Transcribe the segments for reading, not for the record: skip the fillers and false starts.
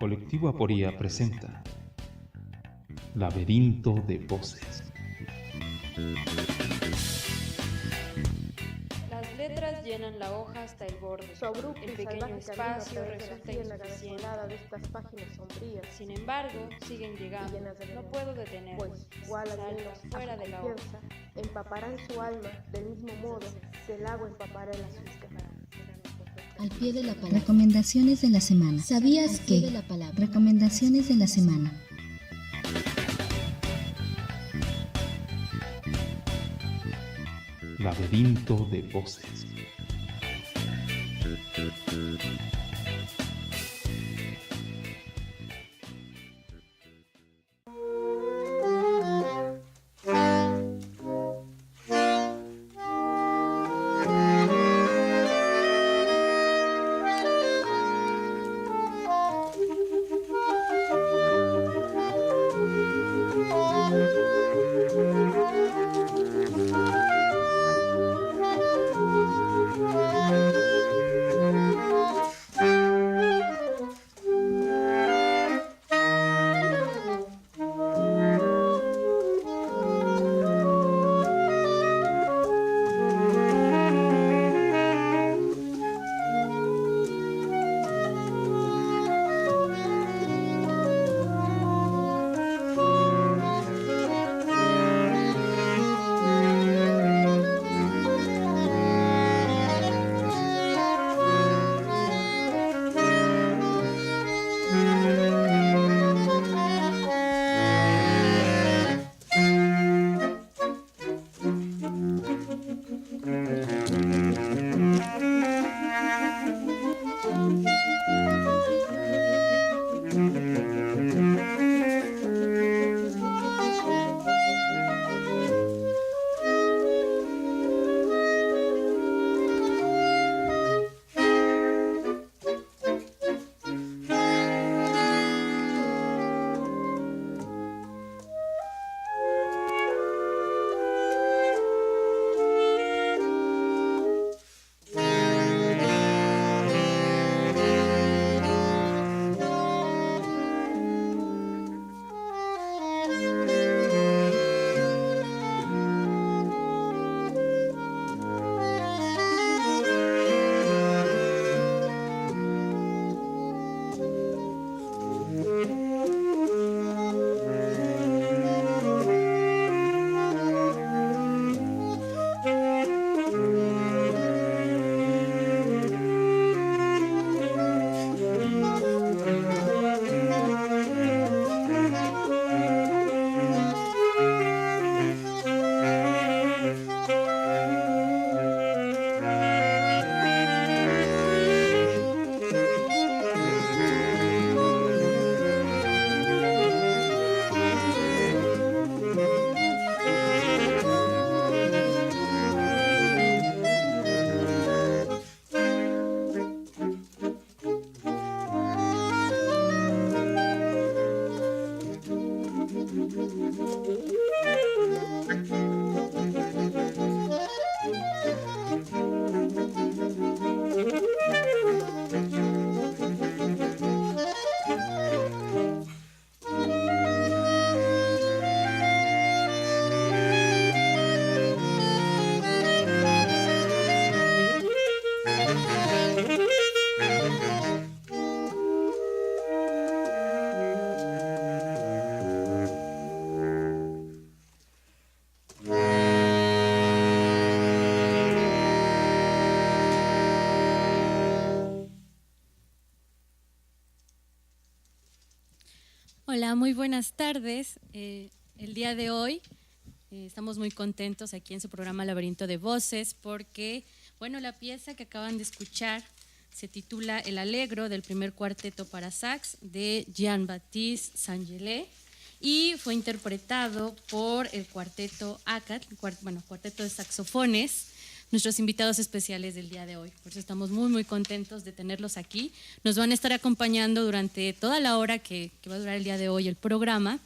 Colectivo Aporía presenta Laberinto de Voces. Las letras llenan la hoja hasta el borde. Su abrupto El y pequeño salvaje espacio camino resulta en la insuficiente. desolada de estas páginas sombrías. Sin embargo, siguen llegando. Llenas de No veneno. puedo detenerlos. Pues, igual al Saltan menos fuera a su de la hoja. confianza, empaparán su alma del mismo modo que el agua empapará el azúcar. Al pie de la palabra. Recomendaciones de la semana. ¿Sabías que? De la palabra. Recomendaciones de la semana. Laberinto de Voces. Hola, muy buenas tardes. El día de hoy estamos muy contentos aquí en su programa Laberinto de Voces porque, bueno, la pieza que acaban de escuchar se titula El Allegro del primer cuarteto para sax de Jean-Baptiste Saint-Gelais y fue interpretado por el cuarteto ACAT, cuarteto de saxofones, nuestros invitados especiales del día de hoy. Por eso estamos muy contentos de tenerlos aquí. Nos van a estar acompañando durante toda la hora que va a durar el día de hoy el programa.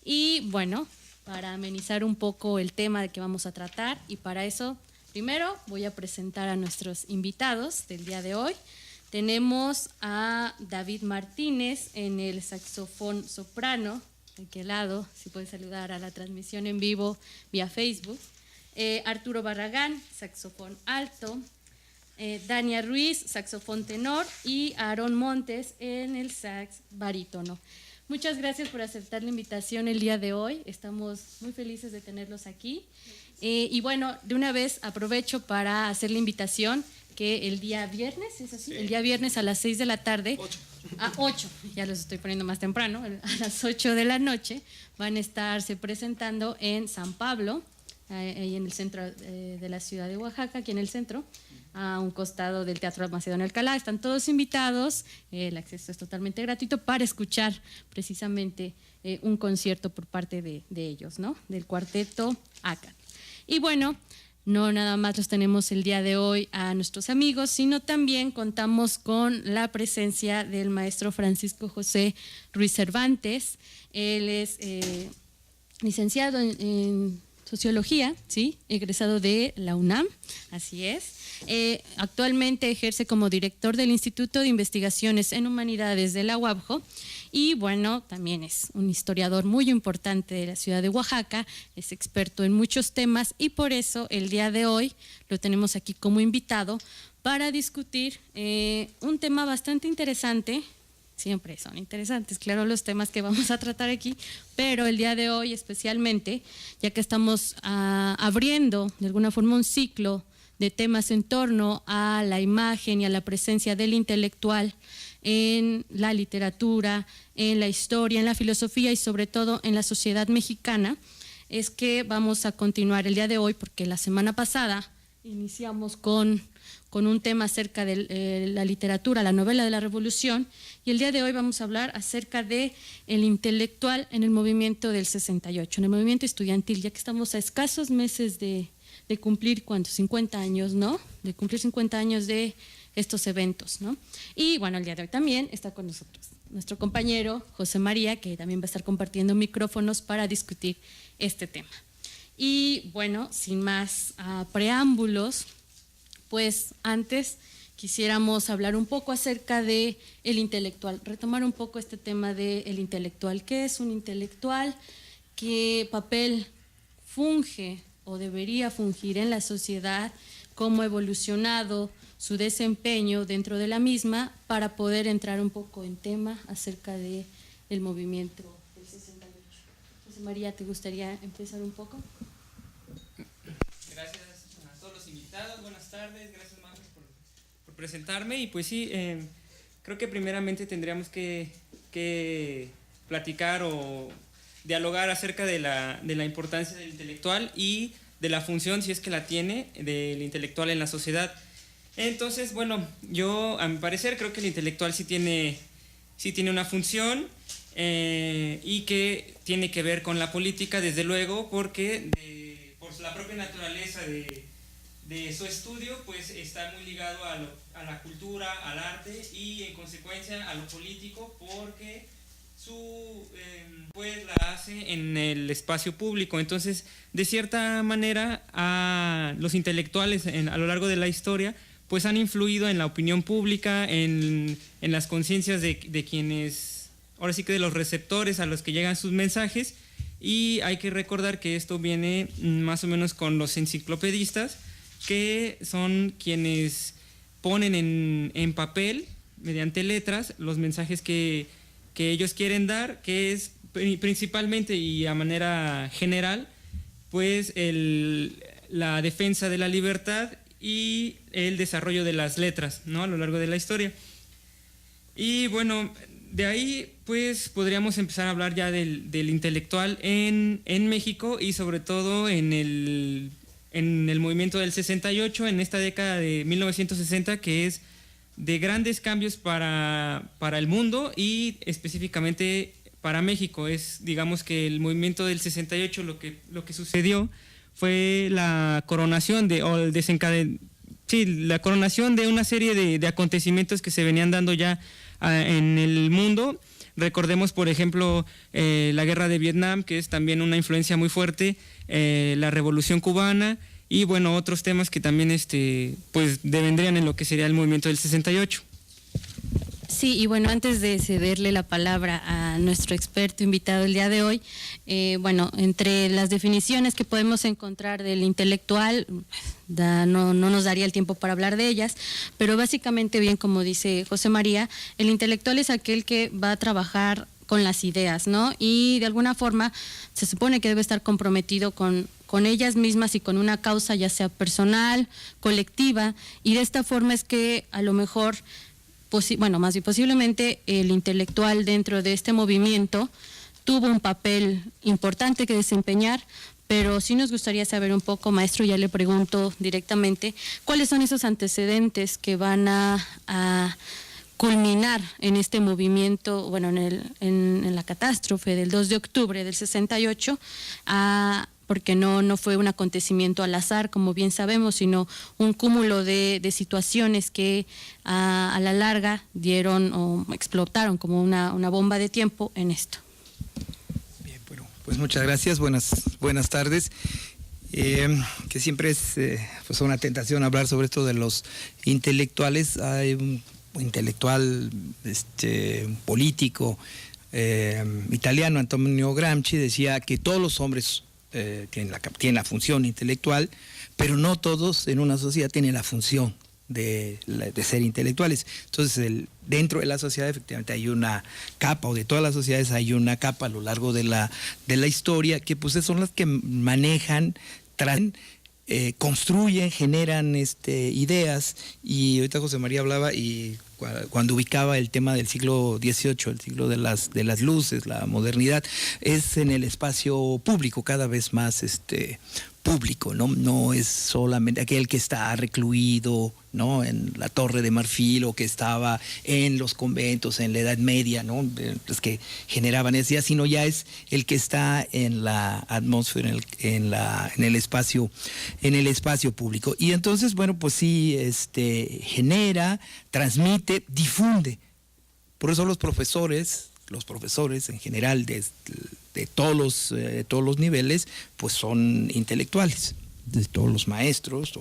Y bueno, para amenizar un poco el tema de que vamos a tratar, y para eso primero voy a presentar a nuestros invitados del día de hoy. Tenemos a David Martínez en el saxofón soprano, de aquel lado, si puede saludar a la transmisión en vivo vía Facebook. Arturo Barragán, saxofón alto. Dania Ruiz, saxofón tenor, y Aarón Montes en el sax barítono. Muchas gracias por aceptar la invitación el día de hoy. Estamos muy felices de tenerlos aquí. Y bueno, de una vez aprovecho para hacer la invitación que el día viernes, ¿es así? Sí. El día viernes a las 6 de la tarde, 8, ya los estoy poniendo más temprano, a las 8 de la noche, van a estarse presentando en San Pablo, ahí en el centro de la ciudad de Oaxaca, aquí en el centro, a un costado del Teatro Macedonio Alcalá. Están todos invitados, el acceso es totalmente gratuito para escuchar precisamente un concierto por parte de ellos, ¿no? Del cuarteto ACAT. Y bueno, no nada más los tenemos el día de hoy a nuestros amigos, sino también contamos con la presencia del maestro Francisco José Ruiz Cervantes. Él es licenciado en Sociología, ¿sí? Egresado de la UNAM, así es. Actualmente ejerce como director del Instituto de Investigaciones en Humanidades de la UABJO y bueno, también es un historiador muy importante de la ciudad de Oaxaca, es experto en muchos temas y por eso el día de hoy lo tenemos aquí como invitado para discutir un tema bastante interesante. Siempre son interesantes, claro, los temas que vamos a tratar aquí, pero el día de hoy especialmente, ya que estamos abriendo de alguna forma un ciclo de temas en torno a la imagen y a la presencia del intelectual en la literatura, en la historia, en la filosofía y sobre todo en la sociedad mexicana, es que vamos a continuar el día de hoy porque la semana pasada iniciamos con un tema acerca de la literatura, la novela de la Revolución, y el día de hoy vamos a hablar acerca de el intelectual en el movimiento del 68, en el movimiento estudiantil, ya que estamos a escasos meses de cumplir, ¿cuántos? 50 años, ¿no? De cumplir 50 años de estos eventos, ¿no? Y bueno, el día de hoy también está con nosotros nuestro compañero José María, que también va a estar compartiendo micrófonos para discutir este tema. Y bueno, sin más preámbulos, pues antes quisiéramos hablar un poco acerca de el intelectual, retomar un poco este tema del intelectual. ¿Qué es un intelectual? ¿Qué papel funge o debería fungir en la sociedad? ¿Cómo ha evolucionado su desempeño dentro de la misma para poder entrar un poco en tema acerca del movimiento del 68? José María, ¿te gustaría empezar un poco? Gracias a todos los invitados, buenas tardes, gracias Majo por presentarme y pues sí, creo que primeramente tendríamos que platicar o dialogar acerca de la importancia del intelectual y de la función, si es que la tiene, del intelectual en la sociedad. Entonces, bueno, yo a mi parecer creo que el intelectual sí tiene una función y que tiene que ver con la política, desde luego, porque por la propia naturaleza de su estudio, pues está muy ligado a la cultura, al arte y en consecuencia a lo político, porque pues la hace en el espacio público. Entonces, de cierta manera, los intelectuales a lo largo de la historia pues han influido en la opinión pública, en las conciencias de quienes, ahora sí que de los receptores a los que llegan sus mensajes, y hay que recordar que esto viene más o menos con los enciclopedistas, que son quienes ponen en papel, mediante letras, los mensajes que ellos quieren dar, que es principalmente y a manera general, pues la defensa de la libertad y el desarrollo de las letras, ¿no? A lo largo de la historia. Y bueno, de ahí pues podríamos empezar a hablar ya del intelectual en México y sobre todo en el movimiento del 68, en esta década de 1960, que es de grandes cambios para el mundo y específicamente para México. Es, digamos que el movimiento del 68, lo que sucedió fue la coronación la coronación de una serie de acontecimientos que se venían dando ya en el mundo. Recordemos, por ejemplo, la guerra de Vietnam, que es también una influencia muy fuerte, la Revolución Cubana y bueno, otros temas que también pues devendrían en lo que sería el movimiento del 68. Sí, y bueno, antes de cederle la palabra a nuestro experto invitado el día de hoy, bueno, entre las definiciones que podemos encontrar del intelectual, no nos daría el tiempo para hablar de ellas, pero básicamente, bien como dice José María, el intelectual es aquel que va a trabajar con las ideas, ¿no? Y de alguna forma se supone que debe estar comprometido con ellas mismas y con una causa, ya sea personal, colectiva, y de esta forma es que a lo mejor, más bien posiblemente el intelectual dentro de este movimiento tuvo un papel importante que desempeñar, pero sí nos gustaría saber un poco, maestro, ya le pregunto directamente, ¿cuáles son esos antecedentes que van a culminar en este movimiento, bueno, en la catástrofe del 2 de octubre del 68, porque no fue un acontecimiento al azar, como bien sabemos, sino un cúmulo de situaciones que a la larga dieron o explotaron como una bomba de tiempo en esto? Bien, bueno, pues muchas gracias, buenas tardes. Que siempre es pues una tentación hablar sobre esto de los intelectuales. Hay un intelectual político italiano, Antonio Gramsci, decía que todos los hombres tienen la función intelectual, pero no todos en una sociedad tienen la función de ser intelectuales. Entonces, dentro de la sociedad efectivamente hay una capa, o de todas las sociedades hay una capa a lo largo de la historia, que pues son las que manejan, construyen, generan ideas. Y ahorita José María hablaba, y cuando ubicaba el tema del siglo XVIII, el siglo de las luces, la modernidad, es en el espacio público, cada vez más público, no es solamente aquel que está recluido, ¿no?, en la Torre de Marfil, o que estaba en los conventos en la Edad Media, ¿no?, los que generaban esa idea, sino ya es el que está en la atmósfera, en el espacio público. Y entonces, bueno, pues sí, genera, transmite, difunde. Por eso los profesores en general de todos los niveles, pues son intelectuales, de todos los maestros.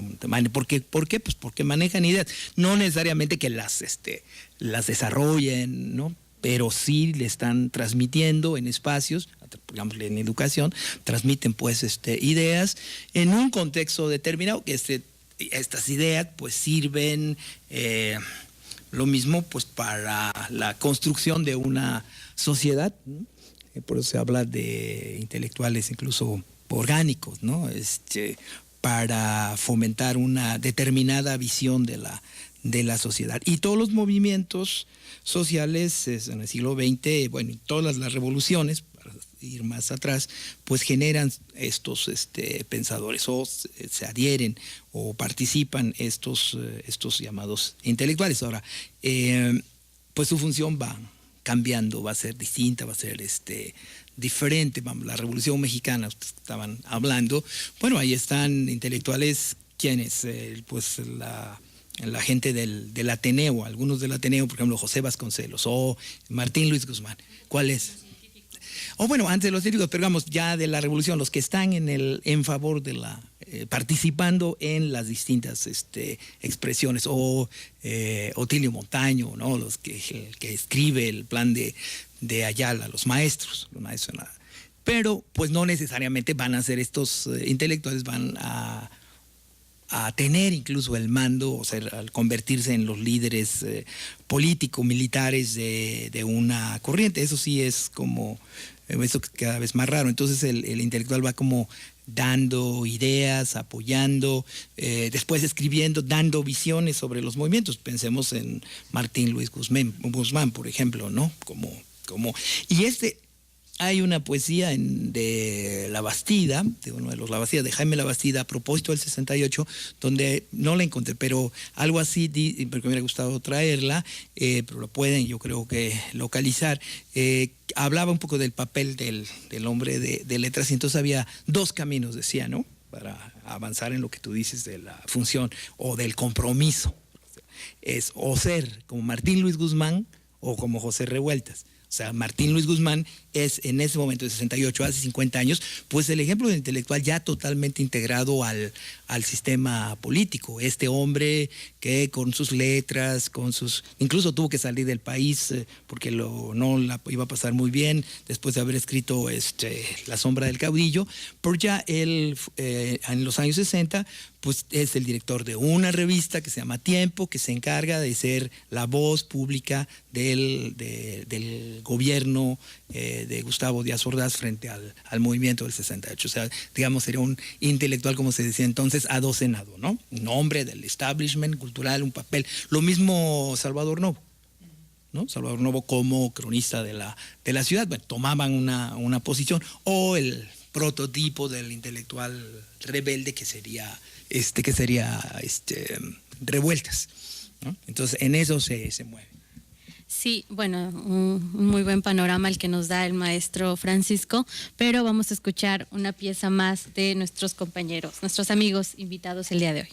¿Por qué? Pues porque manejan ideas, no necesariamente que las desarrollen, ¿no?, pero sí le están transmitiendo en espacios, digamos en educación, transmiten pues ideas en un contexto determinado, que estas ideas pues sirven lo mismo pues para la construcción de una sociedad, ¿no? Por eso se habla de intelectuales incluso orgánicos, ¿no? Para fomentar una determinada visión de la sociedad. Y todos los movimientos sociales en el siglo XX, bueno, y todas las revoluciones, para ir más atrás, pues generan estos pensadores, o se adhieren o participan estos llamados intelectuales. Ahora, pues su función va cambiando, va a ser distinta, va a ser diferente. La Revolución Mexicana, ustedes estaban hablando, bueno, ahí están intelectuales, ¿quiénes? Pues la gente del Ateneo, algunos del Ateneo, por ejemplo, José Vasconcelos o Martín Luis Guzmán. ¿Cuál es? O bueno, antes de los científicos, pero digamos ya de la Revolución, los que están en favor de participando en las distintas expresiones, o Otilio Montaño, ¿no?, los que escribe el plan de Ayala, los maestros nada. Pero pues no necesariamente van a ser estos intelectuales, van a tener incluso el mando, o sea, al convertirse en los líderes político-militares de una corriente. Eso sí es como eso cada vez más raro. Entonces el intelectual va como dando ideas, apoyando, después escribiendo, dando visiones sobre los movimientos. Pensemos en Martín Luis Guzmán, por ejemplo, ¿no? Y hay una poesía de Labastida, de uno de los Labastida, de Jaime Labastida, a propósito del 68, donde no la encontré, pero algo así, porque me hubiera gustado traerla, pero lo pueden, yo creo que localizar. Hablaba un poco del papel del hombre de letras, y entonces había dos caminos, decía, ¿no?, para avanzar en lo que tú dices de la función o del compromiso. Es o ser como Martín Luis Guzmán o como José Revueltas. O sea, Martín Luis Guzmán es en ese momento de 68, hace 50 años, pues el ejemplo de intelectual ya totalmente integrado al sistema político. Este hombre que con sus letras, incluso tuvo que salir del país porque no la iba a pasar muy bien después de haber escrito La sombra del caudillo, pero ya él en los años 60 pues es el director de una revista que se llama Tiempo, que se encarga de ser la voz pública del gobierno de Gustavo Díaz Ordaz frente al movimiento del 68. O sea, digamos, era un intelectual, como se decía entonces, adocenado, ¿no? Un hombre del establishment cultural, un papel. Lo mismo Salvador Novo, ¿no? Salvador Novo como cronista de la ciudad, bueno, tomaban una posición, o el prototipo del intelectual rebelde que sería Revueltas, ¿no? Entonces en eso se mueve. Sí, bueno, un muy buen panorama el que nos da el maestro Francisco, pero vamos a escuchar una pieza más de nuestros compañeros, nuestros amigos invitados el día de hoy.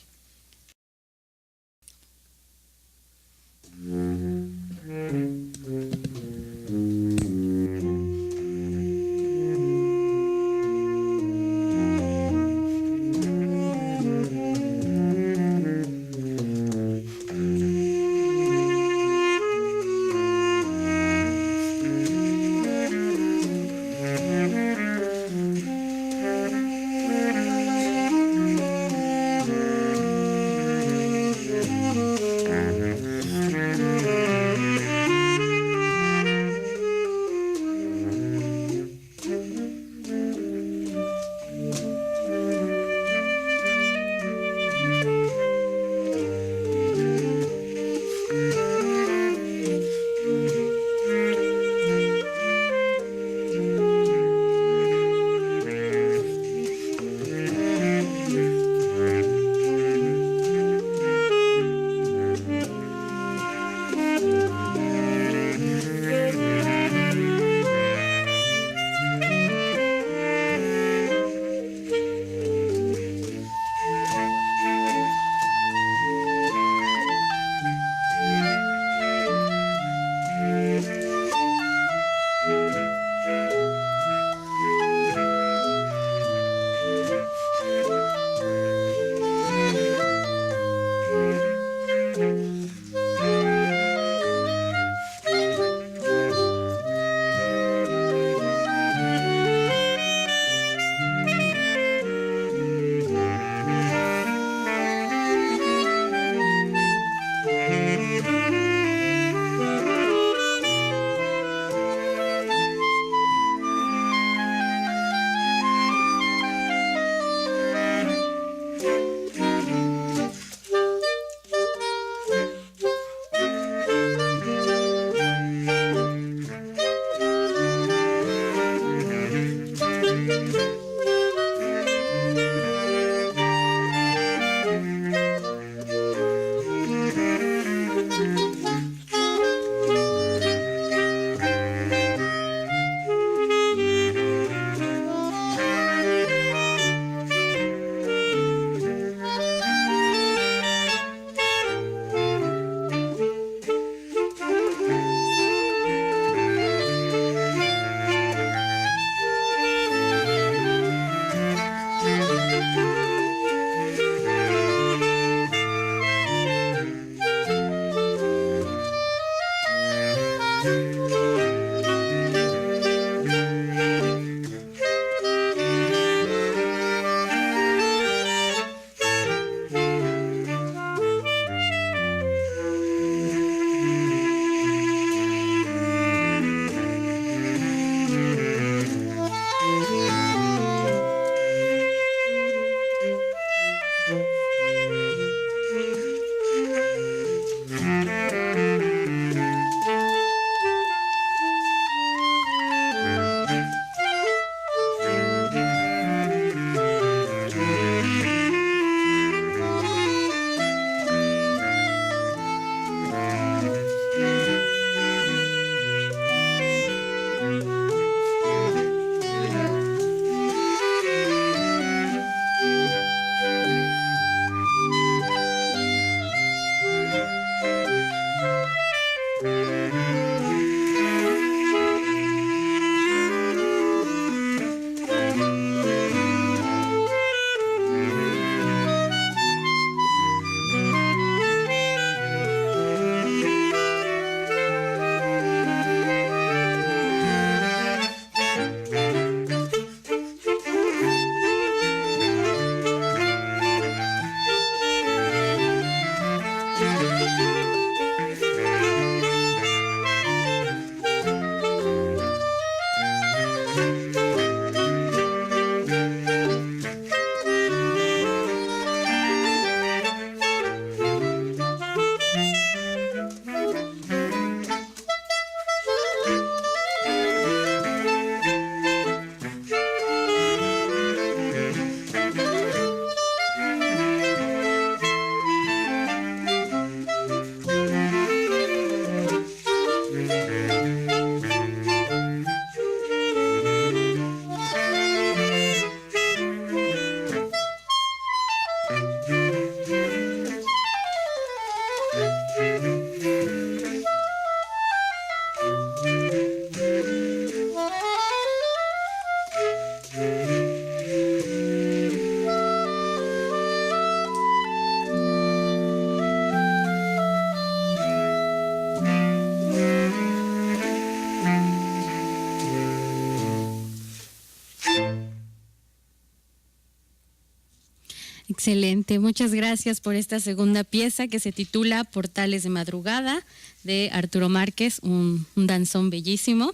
Excelente, muchas gracias por esta segunda pieza que se titula Portales de Madrugada, de Arturo Márquez, un danzón bellísimo.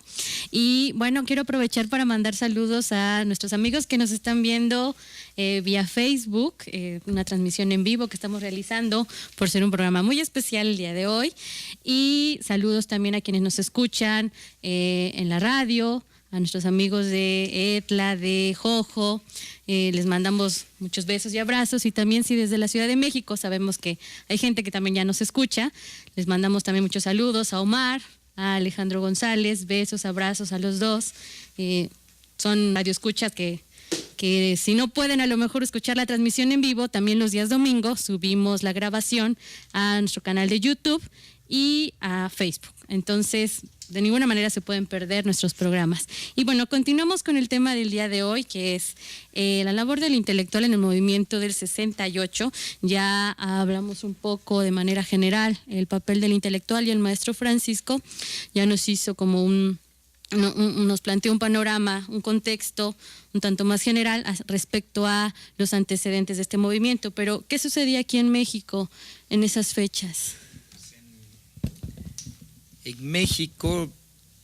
Y bueno, quiero aprovechar para mandar saludos a nuestros amigos que nos están viendo vía Facebook, una transmisión en vivo que estamos realizando por ser un programa muy especial el día de hoy. Y saludos también a quienes nos escuchan en la radio, a nuestros amigos de Etla, de Jojo. Les mandamos muchos besos y abrazos, y también si desde la Ciudad de México sabemos que hay gente que también ya nos escucha, les mandamos también muchos saludos a Omar, a Alejandro González, besos, abrazos a los dos. Son radioescuchas que si no pueden a lo mejor escuchar la transmisión en vivo, también los días domingos subimos la grabación a nuestro canal de YouTube y a Facebook. Entonces, de ninguna manera se pueden perder nuestros programas. Y bueno, continuamos con el tema del día de hoy, que es la labor del intelectual en el movimiento del 68. Ya hablamos un poco de manera general el papel del intelectual, y el maestro Francisco ya nos hizo como nos planteó un panorama, un contexto un tanto más general respecto a los antecedentes de este movimiento. Pero, ¿qué sucedía aquí en México en esas fechas? En México,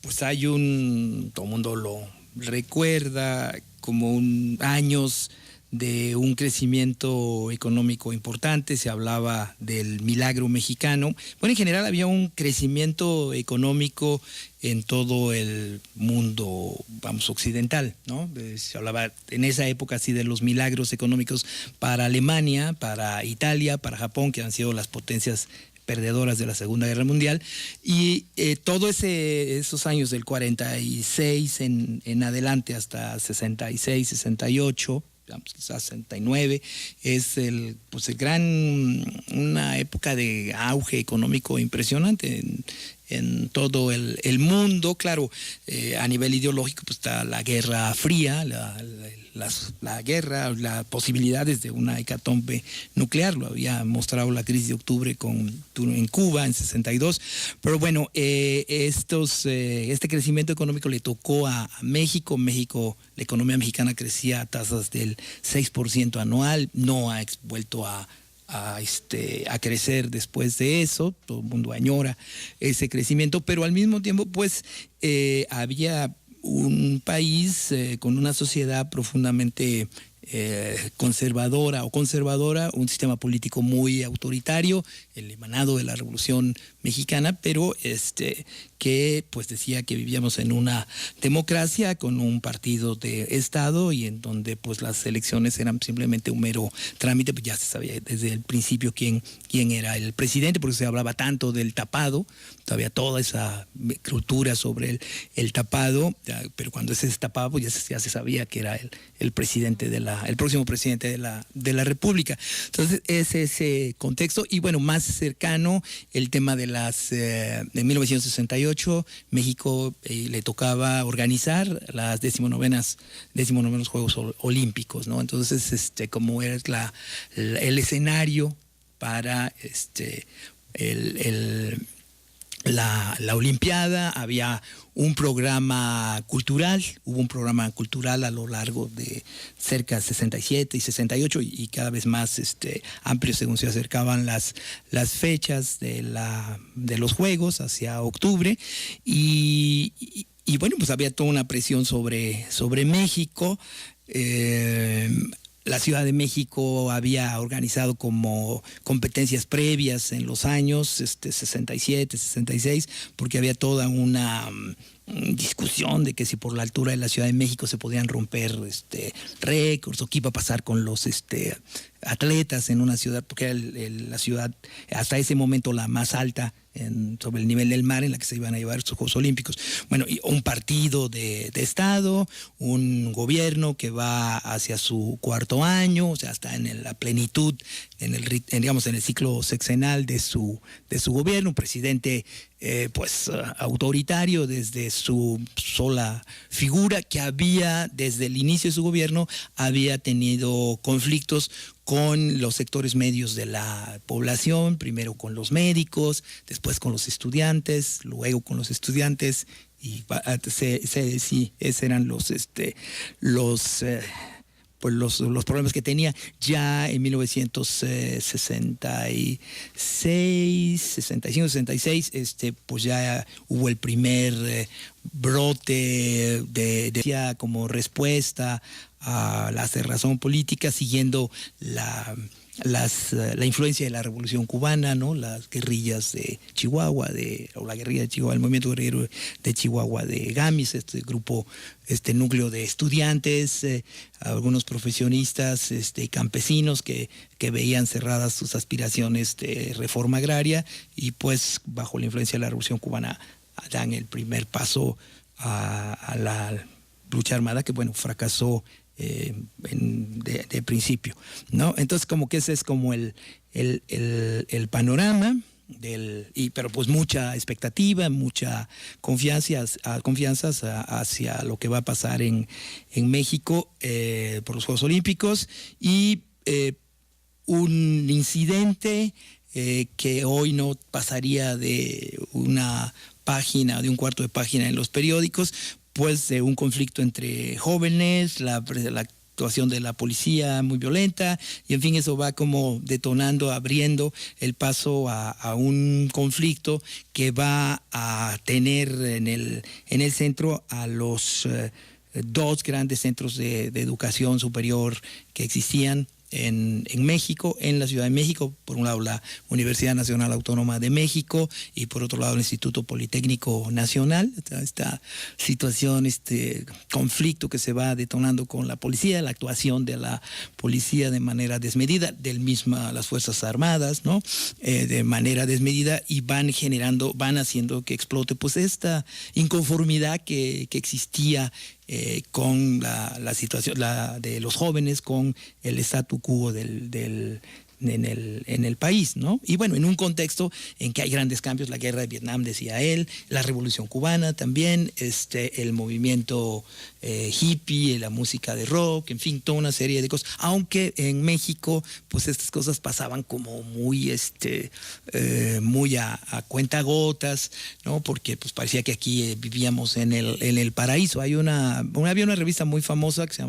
pues hay todo el mundo lo recuerda, como años de un crecimiento económico importante. Se hablaba del milagro mexicano. Bueno, en general había un crecimiento económico en todo el mundo, vamos, occidental, ¿no? Se hablaba en esa época así de los milagros económicos para Alemania, para Italia, para Japón, que han sido las potencias perdedoras de la Segunda Guerra Mundial, y todos esos años del 46 en adelante hasta 66, 68, quizás 69, es una época de auge económico impresionante en todo el mundo. Claro, a nivel ideológico pues está la Guerra Fría, la guerra, las posibilidades de una hecatombe nuclear. Lo había mostrado la crisis de octubre en Cuba en 62. Pero bueno, este crecimiento económico le tocó a México. La economía mexicana crecía a tasas del 6% anual, no ha vuelto a crecer después de eso. Todo el mundo añora ese crecimiento, pero al mismo tiempo pues había un país con una sociedad profundamente conservadora, un sistema político muy autoritario, el emanado de la Revolución Mexicana, pero que pues decía que vivíamos en una democracia con un partido de Estado, y en donde pues las elecciones eran simplemente un mero trámite. Pues ya se sabía desde el principio quién era el presidente, porque se hablaba tanto del tapado, todavía toda esa cultura sobre el tapado, pero cuando se destapaba pues ya se sabía que era el presidente el próximo presidente de la República. Entonces es ese contexto. Y bueno, más cercano el tema de de 1968, México le tocaba organizar las 19 Juegos Olímpicos, ¿no? Entonces, como era el escenario para la Olimpiada, había hubo un programa cultural a lo largo de cerca de 67 y 68, y cada vez más amplio según se acercaban las fechas de los Juegos hacia octubre, y bueno, pues había toda una presión sobre México. La Ciudad de México había organizado como competencias previas en los años 67, 66, porque había toda una discusión de que si por la altura de la Ciudad de México se podían romper récords, o qué iba a pasar con los atletas en una ciudad, porque era la ciudad hasta ese momento la más alta sobre el nivel del mar, en la que se iban a llevar estos Juegos Olímpicos. Bueno, y un partido de Estado, un gobierno que va hacia su cuarto año, o sea, está en la plenitud, en el ciclo sexenal de su gobierno, un presidente autoritario desde su sola figura, que había desde el inicio de su gobierno había tenido conflictos con los sectores medios de la población, primero con los médicos, después con los estudiantes, luego con los estudiantes, y sí, esos eran los por los problemas que tenía. Ya en 1966, 65, 66, pues ya hubo el primer brote de como respuesta a la cerrazón política, siguiendo la influencia de la Revolución Cubana, ¿no? Las guerrillas de Chihuahua, o la guerrilla de Chihuahua, el movimiento guerrillero de Chihuahua de GAMIS, grupo, núcleo de estudiantes, algunos profesionistas, campesinos que veían cerradas sus aspiraciones de reforma agraria, y pues bajo la influencia de la Revolución Cubana dan el primer paso a la lucha armada, que bueno, fracasó de principio, ¿no? Entonces como que ese es como el panorama pero pues mucha expectativa, mucha confianzas hacia lo que va a pasar en México por los Juegos Olímpicos, y un incidente que hoy no pasaría de una página, de un cuarto de página en los periódicos, pues de un conflicto entre jóvenes, la actuación de la policía muy violenta, y en fin, eso va como detonando, abriendo el paso a un conflicto que va a tener en el centro a los dos grandes centros de educación superior que existían en México, en la Ciudad de México. Por un lado la Universidad Nacional Autónoma de México, y por otro lado el Instituto Politécnico Nacional. Esta situación, conflicto que se va detonando con la policía, la actuación de la policía de manera desmedida, las Fuerzas Armadas, ¿no? De manera desmedida, y van haciendo que explote pues esta inconformidad que existía con la situación de los jóvenes, con el statu quo en el país, ¿no? Y bueno, en un contexto en que hay grandes cambios, la guerra de Vietnam, decía él, la Revolución Cubana también, el movimiento hippie, la música de rock, en fin, toda una serie de cosas, aunque en México pues estas cosas pasaban como muy muy a cuentagotas, ¿no? Porque pues parecía que aquí vivíamos en el paraíso. Había una revista muy famosa que se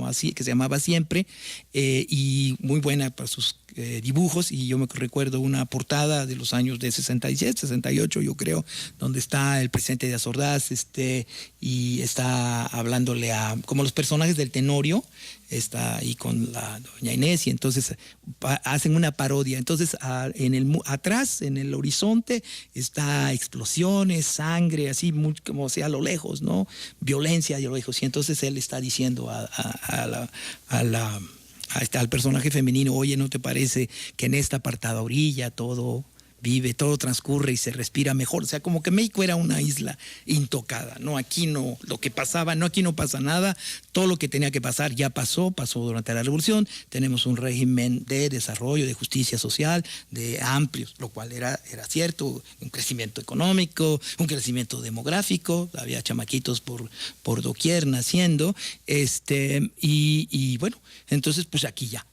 llamaba Siempre, y muy buena para sus dibujos, y yo me recuerdo una portada de los años de 67, 68, yo creo, donde está el presidente Díaz Ordaz, y está hablándole como los personajes del Tenorio, está ahí con la doña Inés, y entonces hacen una parodia. Entonces atrás, en el horizonte, está explosiones, sangre, así como sea a lo lejos, ¿no? Violencia a lo lejos, y entonces él está diciendo al personaje femenino: oye, ¿no te parece que en esta apartada orilla todo vive, todo transcurre y se respira mejor? O sea, como que México era una isla intocada, ¿no? Aquí no, lo que pasaba, no, aquí no pasa nada, todo lo que tenía que pasar ya pasó durante la Revolución, tenemos un régimen de desarrollo, de justicia social, de amplios, lo cual era cierto, un crecimiento económico, un crecimiento demográfico, había chamaquitos por doquier naciendo, y bueno, entonces pues aquí ya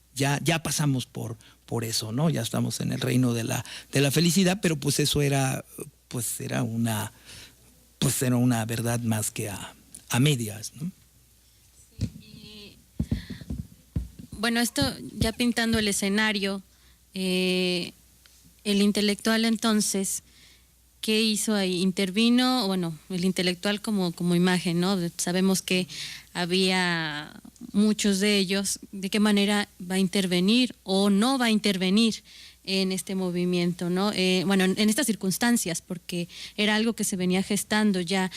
pasamos por eso, ¿no? Ya estamos en el reino de la felicidad, pero pues eso era una verdad más que a medias, ¿no? Sí, bueno, esto ya pintando el escenario, el intelectual entonces, ¿qué hizo ahí? Intervino, bueno, el intelectual como imagen, ¿no? Sabemos que había muchos de ellos. ¿De qué manera va a intervenir o no va a intervenir en este movimiento, ¿no? Bueno, en estas circunstancias, porque era algo que se venía gestando ya.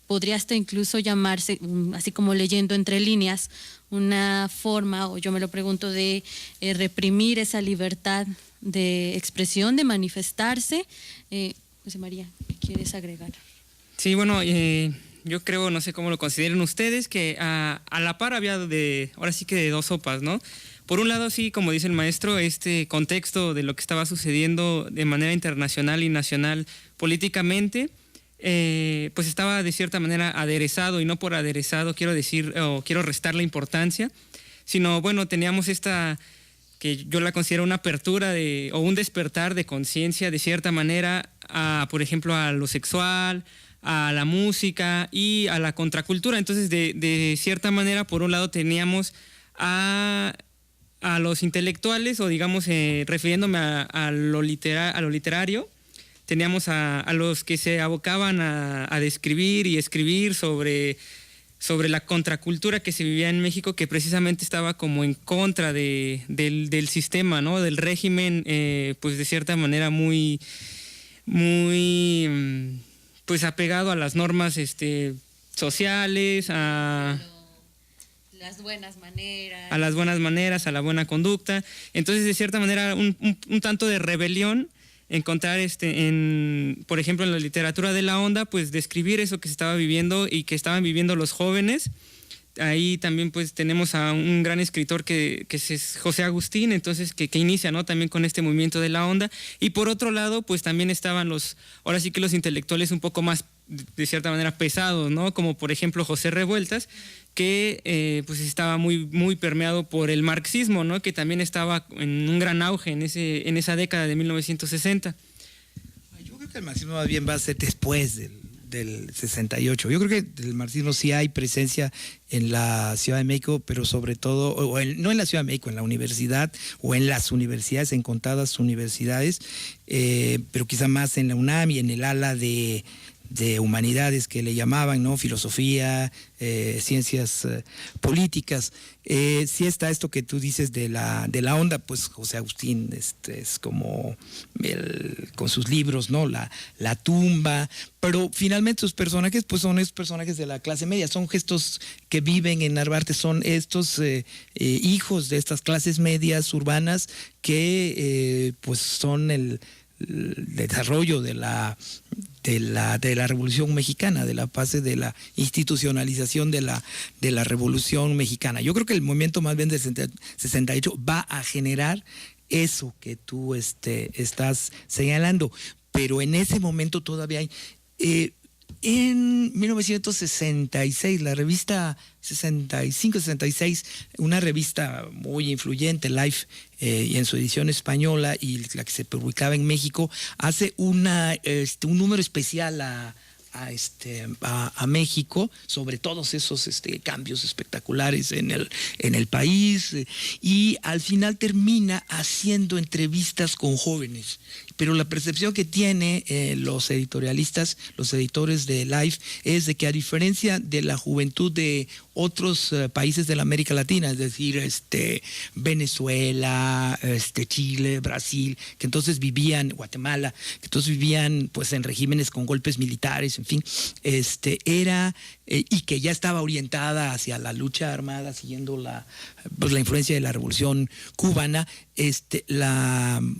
Podría hasta incluso llamarse, así como leyendo entre líneas, una forma, o yo me lo pregunto, de reprimir esa libertad de expresión, de manifestarse. José María, ¿qué quieres agregar? Sí, bueno, yo creo, no sé cómo lo consideren ustedes, que a la par había ahora sí que de dos sopas, ¿no? Por un lado, sí, como dice el maestro, este contexto de lo que estaba sucediendo de manera internacional y nacional políticamente, pues estaba de cierta manera aderezado, y no por aderezado quiero decir, o quiero restarle importancia, sino, bueno, teníamos esta, que yo la considero una apertura o un despertar de conciencia de cierta manera, por ejemplo, a lo sexual, a la música y a la contracultura. Entonces, de cierta manera, por un lado teníamos a los intelectuales, o digamos, refiriéndome a lo literario, teníamos a los que se abocaban a describir y escribir sobre la contracultura que se vivía en México, que precisamente estaba como en contra del sistema, ¿no? Del régimen, pues de cierta manera muy pues apegado a las normas sociales, a las buenas maneras, a la buena conducta. Entonces, de cierta manera, un tanto de rebelión encontrar por ejemplo, en la literatura de la onda, pues describir eso que se estaba viviendo y que estaban viviendo los jóvenes. Ahí también pues tenemos a un gran escritor que es José Agustín, entonces que inicia, ¿no?, también con este movimiento de la onda. Y por otro lado, pues también estaban ahora sí que los intelectuales un poco más, de cierta manera, pesados, ¿no?, como por ejemplo José Revueltas, que pues estaba muy, muy permeado por el marxismo, ¿no?, que también estaba en un gran auge en esa década de 1960. Yo creo que el marxismo más bien va a ser después del 68. Yo creo que el marxismo sí hay presencia en la Ciudad de México, pero sobre todo, no en la Ciudad de México, en la universidad o en las universidades, en contadas universidades, pero quizá más en la UNAM y en el ala de humanidades que le llamaban, ¿no? Filosofía, ciencias políticas. Sí está esto que tú dices de la onda, pues José Agustín es como con sus libros, ¿no? La tumba, pero finalmente sus personajes pues son estos personajes de la clase media, son gestos que viven en Narvarte, son estos hijos de estas clases medias urbanas que pues son el desarrollo de la Revolución Mexicana, de la fase de la institucionalización de la Revolución Mexicana. Yo creo que el movimiento más bien del 68 va a generar eso que tú estás señalando, pero en ese momento todavía hay... en 1966, la revista 65-66, una revista muy influyente, Life, y en su edición española y la que se publicaba en México, hace un número especial a México sobre todos esos cambios espectaculares en el país, y al final termina haciendo entrevistas con jóvenes. Pero la percepción que tiene los editorialistas, los editores de Life, es de que a diferencia de la juventud de otros países de la América Latina, es decir, Venezuela, Chile, Brasil, que entonces vivían, Guatemala, que entonces vivían pues en regímenes con golpes militares, en fin, y que ya estaba orientada hacia la lucha armada, siguiendo la influencia de la Revolución Cubana,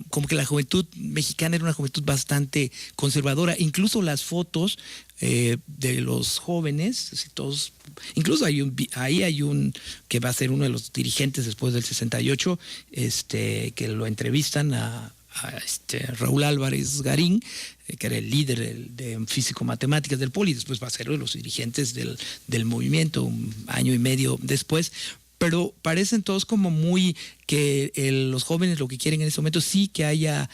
como que la juventud mexicana era una juventud bastante conservadora. Incluso las fotos de los jóvenes, todos, incluso ahí hay un que va a ser uno de los dirigentes después del 68, que lo entrevistan a Raúl Álvarez Garín, que era el líder de físico-matemáticas del POLI, después va a ser uno de los dirigentes del movimiento un año y medio después. Pero parecen todos como muy que los jóvenes lo que quieren en este momento sí que haya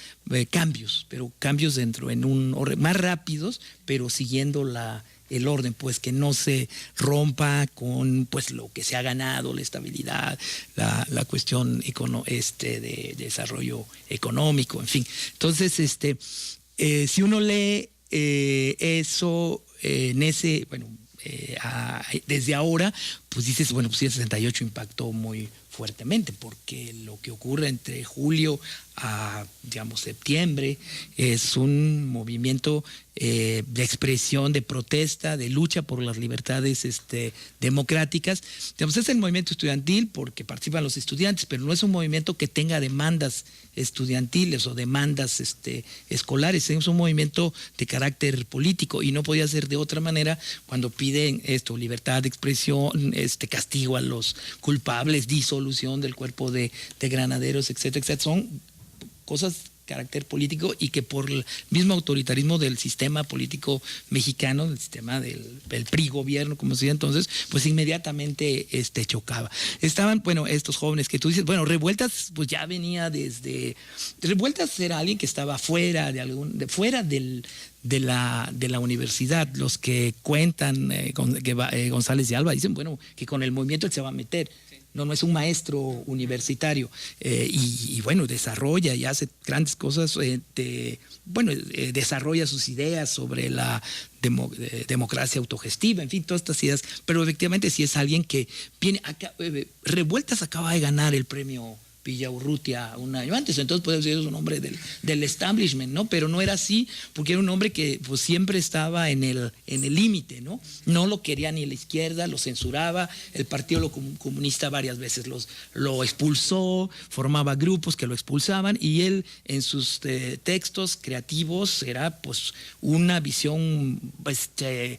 cambios, pero cambios en un orden más rápidos, pero siguiendo el orden, pues que no se rompa con pues lo que se ha ganado, la estabilidad, la cuestión de desarrollo económico, en fin. Entonces, si uno lee eso en ese, desde ahora, pues dices, bueno, pues sí, el 68 impactó muy fuertemente, porque lo que ocurre entre julio a, digamos, septiembre es un movimiento de expresión, de protesta, de lucha por las libertades democráticas. Digamos, es el movimiento estudiantil porque participan los estudiantes, pero no es un movimiento que tenga demandas estudiantiles o demandas escolares. Es un movimiento de carácter político y no podía ser de otra manera cuando piden libertad de expresión, castigo a los culpables, disolución del cuerpo de granaderos, etcétera, etcétera. Son cosas de carácter político y que por el mismo autoritarismo del sistema político mexicano, del sistema del PRI gobierno, como se decía entonces, pues inmediatamente chocaba. Estaban, estos jóvenes que tú dices, Revueltas pues ya venía desde... Revueltas era alguien que estaba fuera del la universidad. Los que cuentan, González de Alba, dicen, bueno, que con el movimiento él se va a meter. No es un maestro universitario. Y bueno, desarrolla y hace grandes cosas. Desarrolla sus ideas sobre la democracia autogestiva, en fin, todas estas ideas. Pero efectivamente sí es alguien que viene Revueltas acaba de ganar el premio Villaurrutia un año antes, entonces puede ser un hombre del establishment, ¿no? Pero no era así, porque era un hombre que pues siempre estaba en el límite, ¿no? No lo quería ni la izquierda, lo censuraba, el Partido Comunista varias veces lo expulsó, formaba grupos que lo expulsaban, y él en sus textos creativos era pues una visión que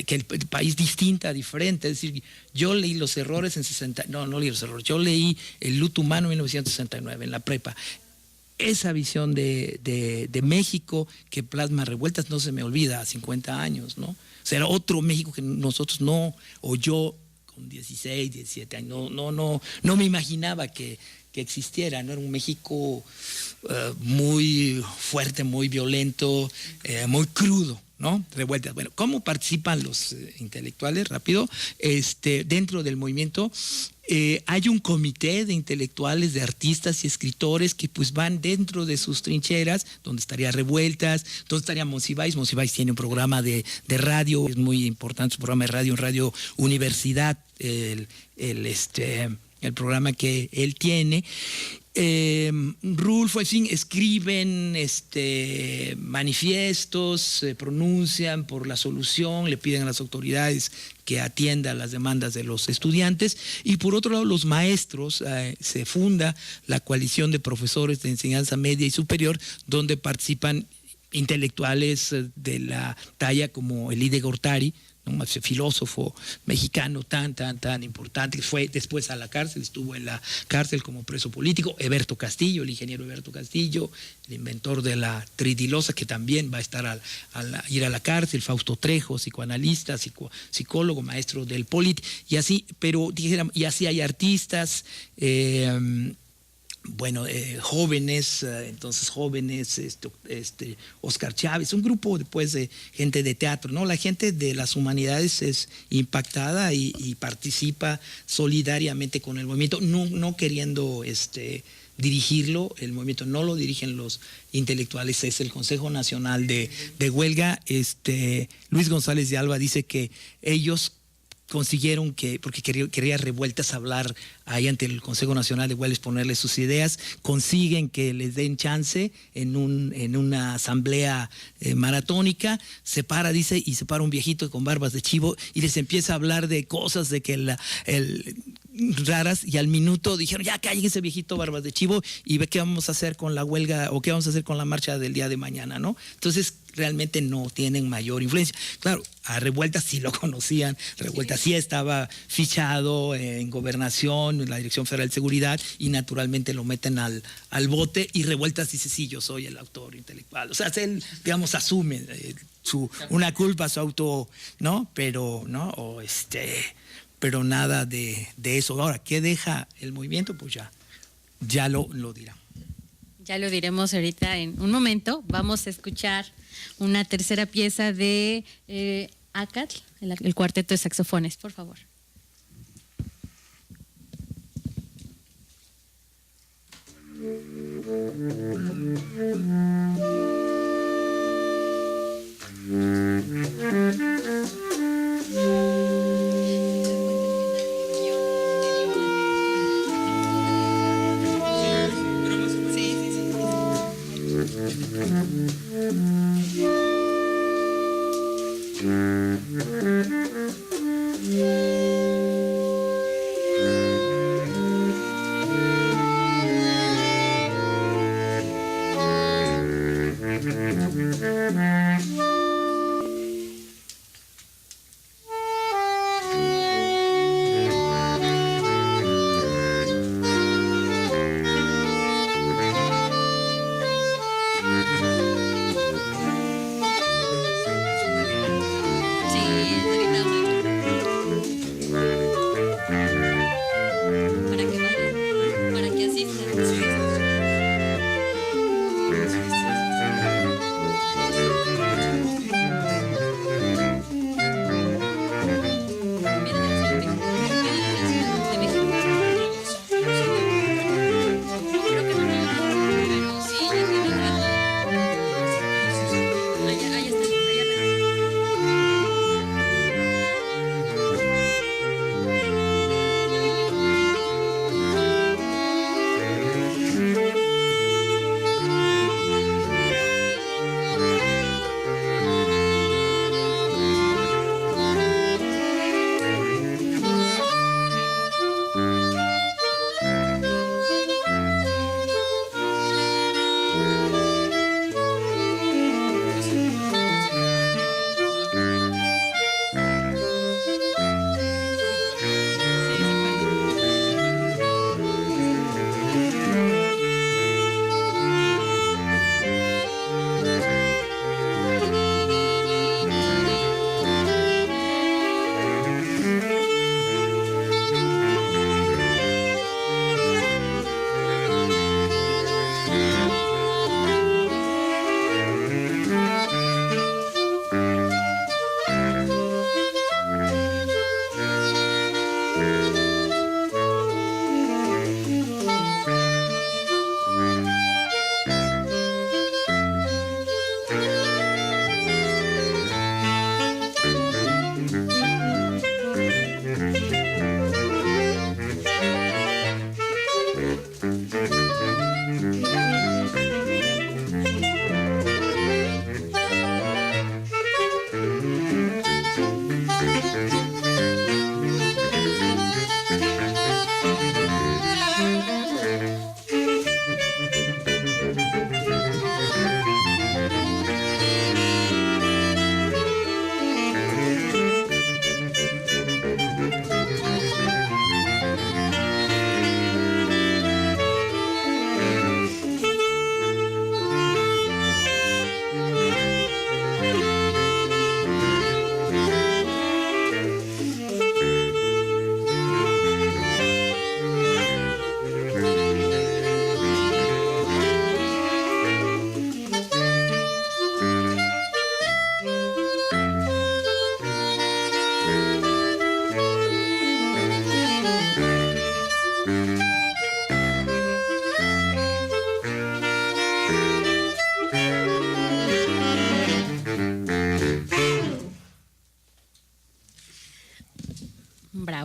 el país distinta, diferente. Es decir, yo leí Los Errores no leí Los Errores, yo leí El luto humano en 1969 en la prepa. Esa visión de México que plasma Revueltas no se me olvida a 50 años, ¿no? O sea, era otro México que nosotros o yo con 16, 17 años, no me imaginaba que existiera, ¿no? Era un México muy fuerte, muy violento, muy crudo, ¿no? Revueltas. Bueno, ¿cómo participan los intelectuales? Rápido. Dentro del movimiento hay un comité de intelectuales, de artistas y escritores que pues van dentro de sus trincheras, donde estaría Revueltas, donde estaría Monsiváis. Monsiváis tiene un programa de radio, es muy importante su programa de radio, en Radio Universidad, el programa que él tiene. Rulfo, en fin, escriben manifiestos, se pronuncian por la solución, le piden a las autoridades que atiendan las demandas de los estudiantes, y por otro lado los maestros, se funda la coalición de profesores de enseñanza media y superior, donde participan intelectuales de la talla como Elide Gortari, un filósofo mexicano tan importante, que fue después a la cárcel, estuvo en la cárcel como preso político. Eberto Castillo, el ingeniero Eberto Castillo, el inventor de la tridilosa, que también va a estar ir a la cárcel. Fausto Trejo, psicoanalista, psicólogo, maestro del Polit, y así, pero dijéramos, y así hay artistas, jóvenes, Oscar Chávez, un grupo después de gente de teatro, ¿no? La gente de las humanidades es impactada y participa solidariamente con el movimiento, no queriendo dirigirlo. El movimiento no lo dirigen los intelectuales, es el Consejo Nacional de Huelga. Luis González de Alba dice que ellos consiguieron porque quería Revueltas hablar ahí ante el Consejo Nacional de Huelga, exponerle sus ideas, consiguen que les den chance en una asamblea maratónica. Se para un viejito con barbas de chivo y les empieza a hablar de cosas de que raras, y al minuto dijeron, ya cállense ese viejito barbas de chivo y ve qué vamos a hacer con la huelga o qué vamos a hacer con la marcha del día de mañana, ¿no? Entonces realmente no tienen mayor influencia. Claro, a Revueltas sí lo conocían, Revueltas sí estaba fichado en Gobernación, en la Dirección Federal de Seguridad, y naturalmente lo meten al bote, y Revueltas dice, sí, yo soy el autor intelectual. O sea, él, digamos, asume una culpa, su auto, ¿no? Pero, ¿no? Pero nada de eso. Ahora, ¿qué deja el movimiento? Pues ya lo dirán. Ya lo diremos ahorita en un momento. Vamos a escuchar una tercera pieza de Acatl, el cuarteto de saxofones, por favor.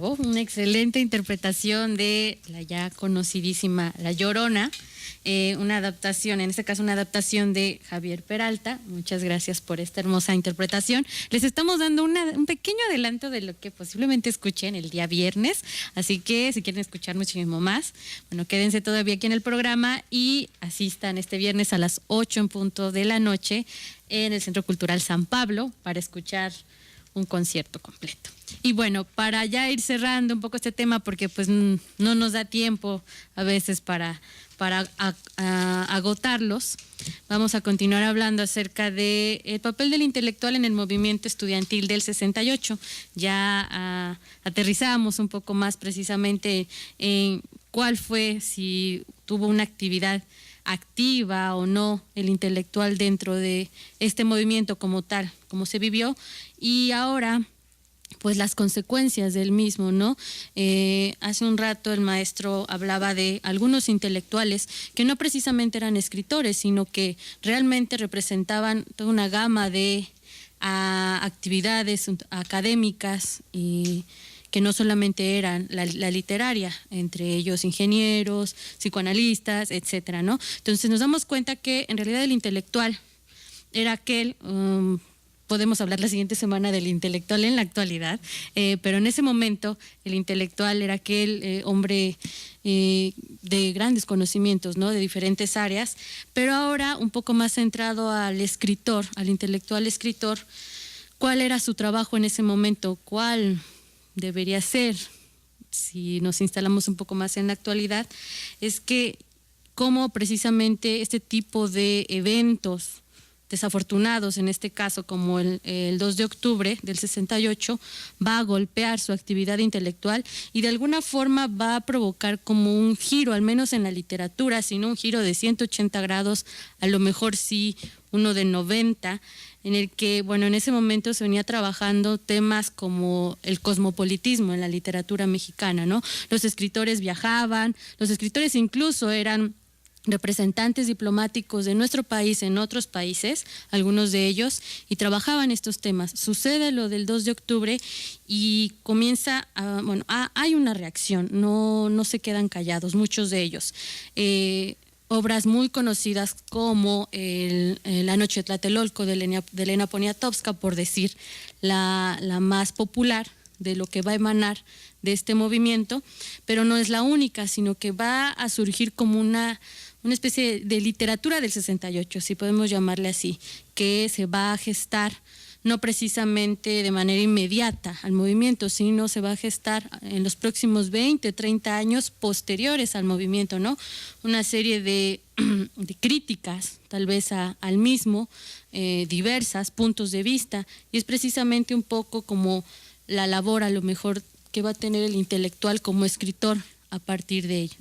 Bravo, una excelente interpretación de la ya conocidísima La Llorona, una adaptación, en este caso una adaptación de Javier Peralta. Muchas gracias por esta hermosa interpretación. Les estamos dando un pequeño adelanto de lo que posiblemente escuchen el día viernes, así que si quieren escuchar muchísimo más, bueno, quédense todavía aquí en el programa y asistan este viernes a las 8 en punto de la noche en el Centro Cultural San Pablo para escuchar un concierto completo. Y bueno, para ya ir cerrando un poco este tema, porque pues no nos da tiempo a veces para agotarlos, vamos a continuar hablando acerca del papel del intelectual en el movimiento estudiantil del 68. Ya aterrizamos un poco más precisamente en cuál fue, si tuvo una actividad activa o no el intelectual dentro de este movimiento como tal, como se vivió, y ahora pues las consecuencias del mismo, ¿no? Hace un rato el maestro hablaba de algunos intelectuales que no precisamente eran escritores, sino que realmente representaban toda una gama de actividades académicas y que no solamente eran la literaria, entre ellos ingenieros, psicoanalistas, etcétera, ¿no? Entonces nos damos cuenta que en realidad el intelectual era aquel, podemos hablar la siguiente semana del intelectual en la actualidad, pero en ese momento el intelectual era aquel hombre de grandes conocimientos, ¿no? De diferentes áreas, pero ahora un poco más centrado al escritor, al intelectual escritor. ¿Cuál era su trabajo en ese momento? ¿Cuál debería ser, si nos instalamos un poco más en la actualidad? Es que cómo precisamente este tipo de eventos desafortunados, en este caso como el 2 de octubre del 68, va a golpear su actividad intelectual y de alguna forma va a provocar como un giro, al menos en la literatura, sino un giro de 180 grados, a lo mejor sí uno de 90, en el que, bueno, en ese momento se venía trabajando temas como el cosmopolitismo en la literatura mexicana, ¿no? Los escritores viajaban, los escritores incluso eran representantes diplomáticos de nuestro país en otros países, algunos de ellos, y trabajaban estos temas. Sucede lo del 2 de octubre y comienza, hay una reacción, no se quedan callados, muchos de ellos. Obras muy conocidas como La Noche de Tlatelolco de Elena Poniatowska, por decir la más popular de lo que va a emanar de este movimiento, pero no es la única, sino que va a surgir como una especie de literatura del 68, si podemos llamarle así, que se va a gestar no precisamente de manera inmediata al movimiento, sino se va a gestar en los próximos 20, 30 años posteriores al movimiento, ¿no? Una serie de críticas, tal vez al mismo, diversas, puntos de vista, y es precisamente un poco como la labor a lo mejor que va a tener el intelectual como escritor a partir de ello.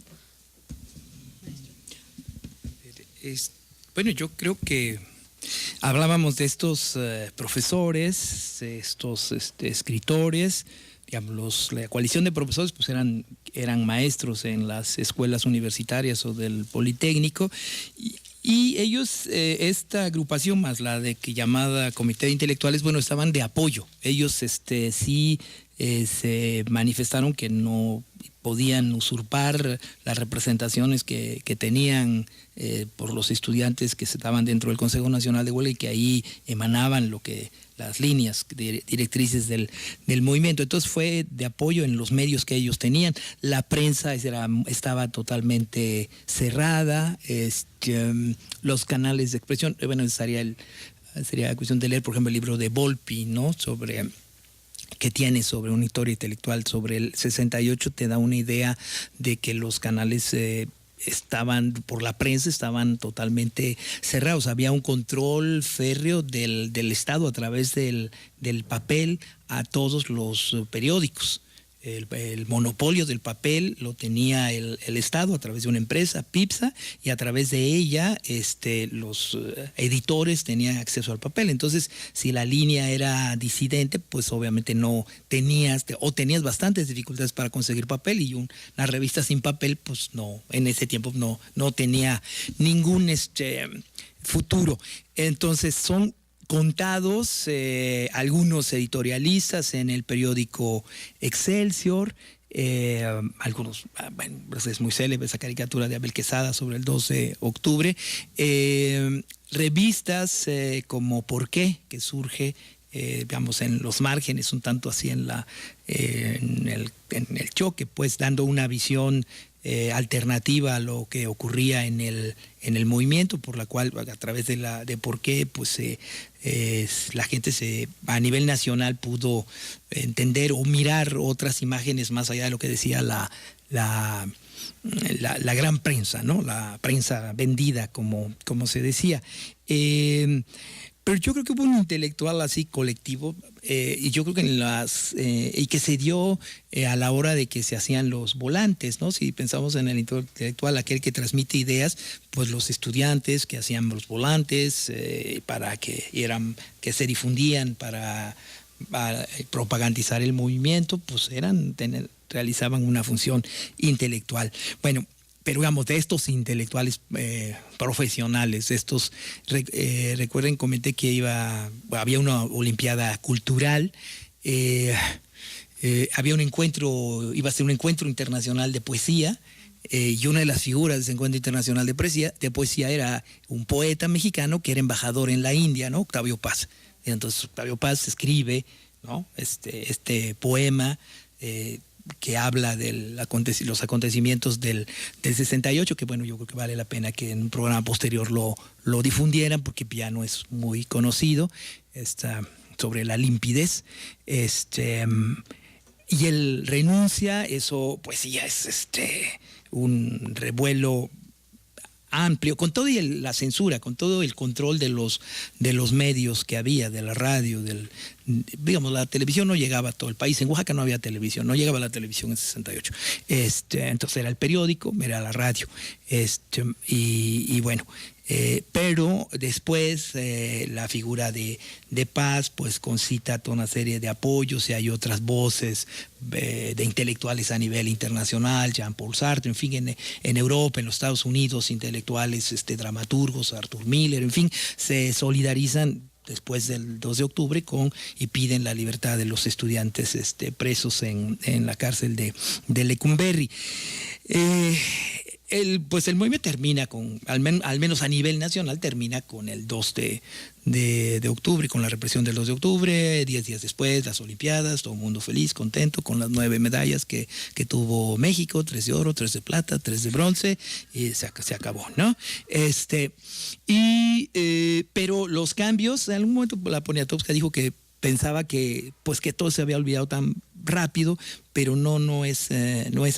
Bueno, yo creo que hablábamos de estos profesores, estos escritores, digamos, la coalición de profesores pues eran maestros en las escuelas universitarias o del Politécnico, y ellos, esta agrupación más la de que llamada Comité de Intelectuales, bueno, estaban de apoyo. Ellos sí se manifestaron que no podían usurpar las representaciones que tenían por los estudiantes que estaban dentro del Consejo Nacional de Huelga y que ahí emanaban las líneas directrices del movimiento. Entonces fue de apoyo en los medios que ellos tenían. La prensa estaba totalmente cerrada, los canales de expresión, bueno, sería cuestión de leer, por ejemplo, el libro de Volpi, ¿no? Que tiene sobre una historia intelectual sobre el 68, te da una idea de que los canales por la prensa estaban totalmente cerrados. Había un control férreo del Estado a través del papel a todos los periódicos. El monopolio del papel lo tenía el Estado a través de una empresa, PIPSA, y a través de ella los editores tenían acceso al papel. Entonces, si la línea era disidente, pues obviamente no tenías, o tenías bastantes dificultades para conseguir papel, y una revista sin papel, pues no, en ese tiempo no tenía ningún futuro. Entonces, son contados algunos editorialistas en el periódico Excelsior, algunos, bueno, es muy célebre esa caricatura de Abel Quesada sobre el 2 de octubre, revistas como ¿Por qué?, que surge digamos en los márgenes, un tanto así en el choque, pues dando una visión alternativa a lo que ocurría en el movimiento, por la cual a través de por qué pues la gente a nivel nacional pudo entender o mirar otras imágenes más allá de lo que decía la gran prensa, ¿no? La prensa vendida, como se decía. Pero yo creo que hubo un intelectual así colectivo, y yo creo que y que se dio a la hora de que se hacían los volantes, ¿no? Si pensamos en el intelectual, aquel que transmite ideas, pues los estudiantes que hacían los volantes que se difundían para propagandizar el movimiento, pues realizaban una función intelectual. Bueno, pero digamos, de estos intelectuales profesionales, recuerden, comenté que había una olimpiada cultural, había iba a ser un encuentro internacional de poesía, y una de las figuras de ese encuentro internacional de poesía era un poeta mexicano que era embajador en la India, ¿no? Octavio Paz. Entonces Octavio Paz escribe, ¿no? este poema que habla de los acontecimientos del 68, que bueno, yo creo que vale la pena que en un programa posterior lo difundieran, porque ya no es muy conocido, sobre la limpidez. Y él renuncia, eso pues ya es un revuelo amplio, con todo la censura, con todo el control de los medios que había, de la radio, digamos, la televisión no llegaba a todo el país. En Oaxaca no había televisión, no llegaba la televisión en 68. Entonces era el periódico, era la radio. Y bueno, pero después la figura de Paz pues concita toda una serie de apoyos, y hay otras voces de intelectuales a nivel internacional, Jean-Paul Sartre, en fin, en Europa, en los Estados Unidos, intelectuales, dramaturgos, Arthur Miller, en fin, se solidarizan después del 2 de octubre y piden la libertad de los estudiantes presos en la cárcel de Lecumberri. El movimiento termina al menos a nivel nacional, termina con el 2 de octubre, con la represión del 2 de octubre, 10 días después, las Olimpiadas, todo el mundo feliz, contento, con las 9 medallas que tuvo México, 3 de oro, 3 de plata, 3 de bronce, y se acabó, ¿no? Pero los cambios, en algún momento la Poniatowska dijo que pensaba que todo se había olvidado tan rápido, pero no es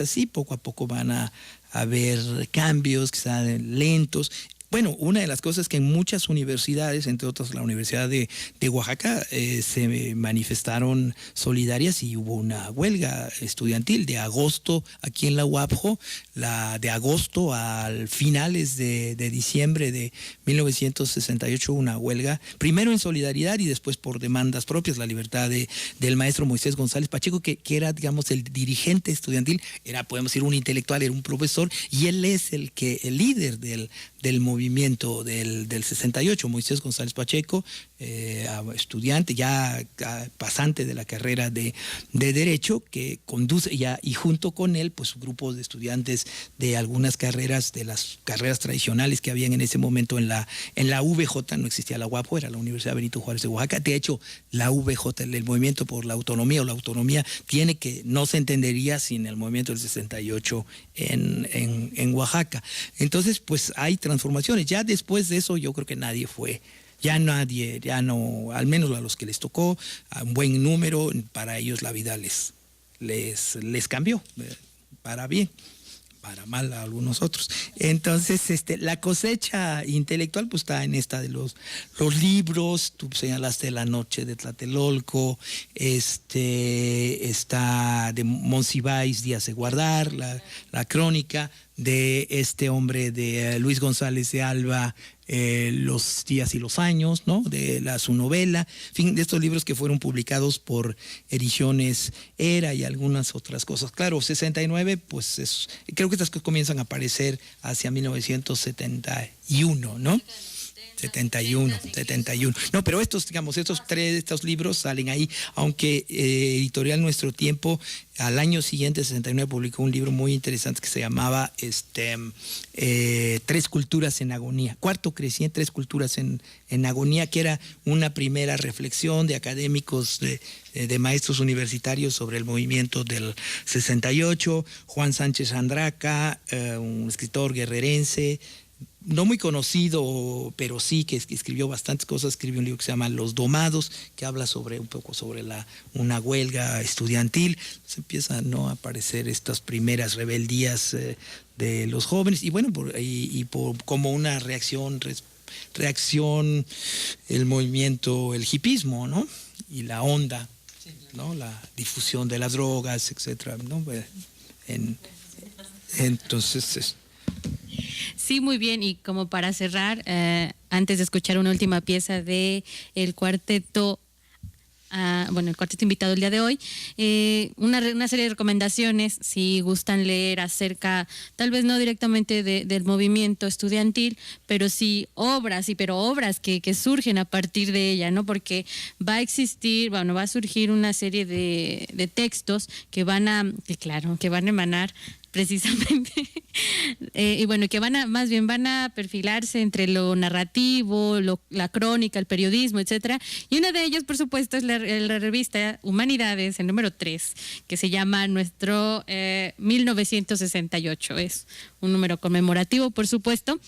así. Poco a poco van a haber cambios, quizá lentos. Bueno, una de las cosas que en muchas universidades, entre otras la Universidad de Oaxaca, se manifestaron solidarias y hubo una huelga estudiantil de agosto aquí en la UAPJO, de agosto al finales de diciembre de 1968, una huelga, primero en solidaridad y después por demandas propias, la libertad del maestro Moisés González Pacheco, que era, digamos, el dirigente estudiantil, podemos decir, un intelectual, era un profesor, y él es el líder del movimiento del 68, Moisés González Pacheco, estudiante, ya pasante de la carrera de Derecho, que conduce y junto con él, pues grupos de estudiantes de algunas carreras, de las carreras tradicionales que habían en ese momento en la VJ, no existía la UAPJO, era la Universidad Benito Juárez de Oaxaca. De hecho, la VJ, el movimiento por la autonomía no se entendería sin el movimiento del 68 en Oaxaca. Entonces, pues hay transformaciones. Ya después de eso, yo creo que al menos a los que les tocó, a un buen número, para ellos la vida les cambió, para bien, para mal a algunos otros. Entonces, la cosecha intelectual pues está en esta de los libros. Tú señalaste La noche de Tlatelolco, está de Monsiváis, Días de guardar, la crónica de este hombre de Luis González de Alba, Los días y los años, ¿no? De su novela, en fin, de estos libros que fueron publicados por Ediciones Era y algunas otras cosas. Claro, 69, pues creo que estas cosas comienzan a aparecer hacia 1971, ¿no? 71. No, pero estos libros salen ahí, aunque Editorial Nuestro Tiempo al año siguiente, 69, publicó un libro muy interesante que se llamaba Tres culturas en agonía, Cuarto Creciente, Tres culturas en agonía, que era una primera reflexión de académicos, de maestros universitarios sobre el movimiento del 68, Juan Sánchez Andraca, un escritor guerrerense, no muy conocido, pero sí que escribió bastantes cosas. Escribió un libro que se llama Los Domados, que habla un poco sobre una huelga estudiantil. Entonces empiezan a aparecer estas primeras rebeldías de los jóvenes, y bueno, como una reacción el movimiento, el hipismo, ¿no? Y la onda, ¿no? La difusión de las drogas, etcétera, ¿no? Entonces Sí, muy bien. Y como para cerrar, antes de escuchar una última pieza de el cuarteto, el cuarteto invitado el día de hoy, una serie de recomendaciones, si gustan leer acerca, tal vez no directamente del movimiento estudiantil, pero sí obras que surgen a partir de ella, ¿no? Porque va a surgir una serie de textos que van a emanar precisamente, y bueno, que van a perfilarse entre lo narrativo, la crónica, el periodismo, etcétera. Y una de ellas, por supuesto, es la revista Humanidades, el número 3, que se llama Nuestro 1968. Es un número conmemorativo, por supuesto.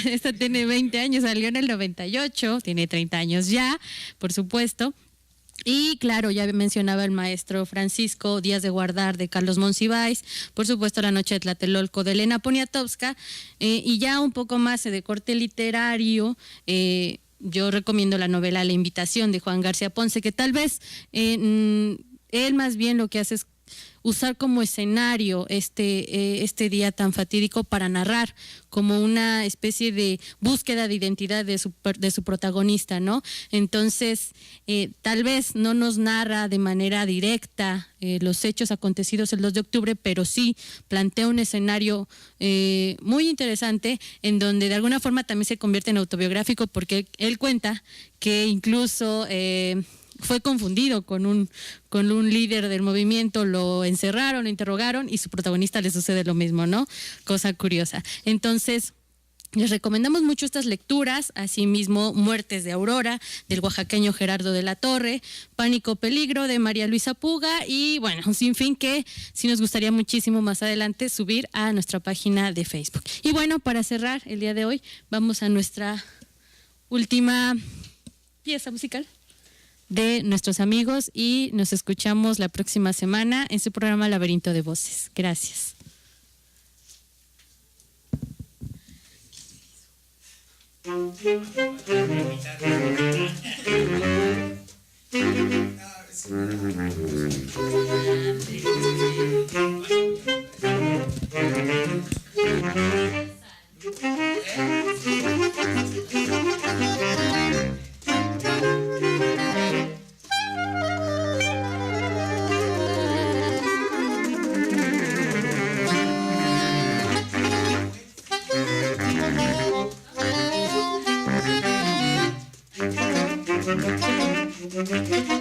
Esta tiene 20 años, salió en el 98, tiene 30 años ya, por supuesto. Y claro, ya mencionaba el maestro Francisco, Días de Guardar, de Carlos Monsiváis, por supuesto La Noche de Tlatelolco, de Elena Poniatowska, y ya un poco más de corte literario, yo recomiendo la novela La Invitación, de Juan García Ponce, que tal vez él más bien lo que hace es usar como escenario este día tan fatídico para narrar como una especie de búsqueda de identidad de su protagonista, ¿no? Entonces, tal vez no nos narra de manera directa los hechos acontecidos el 2 de octubre, pero sí plantea un escenario muy interesante, en donde de alguna forma también se convierte en autobiográfico, porque él cuenta que incluso fue confundido con un líder del movimiento, lo encerraron, lo interrogaron, y su protagonista le sucede lo mismo, ¿no? Cosa curiosa. Entonces, les recomendamos mucho estas lecturas, asimismo Muertes de Aurora, del oaxaqueño Gerardo de la Torre, Pánico Peligro, de María Luisa Puga, y bueno, un sinfín que sí nos gustaría muchísimo más adelante subir a nuestra página de Facebook. Y bueno, para cerrar el día de hoy, vamos a nuestra última pieza musical de nuestros amigos, y nos escuchamos la próxima semana en su programa Laberinto de Voces. Gracias. Thank you.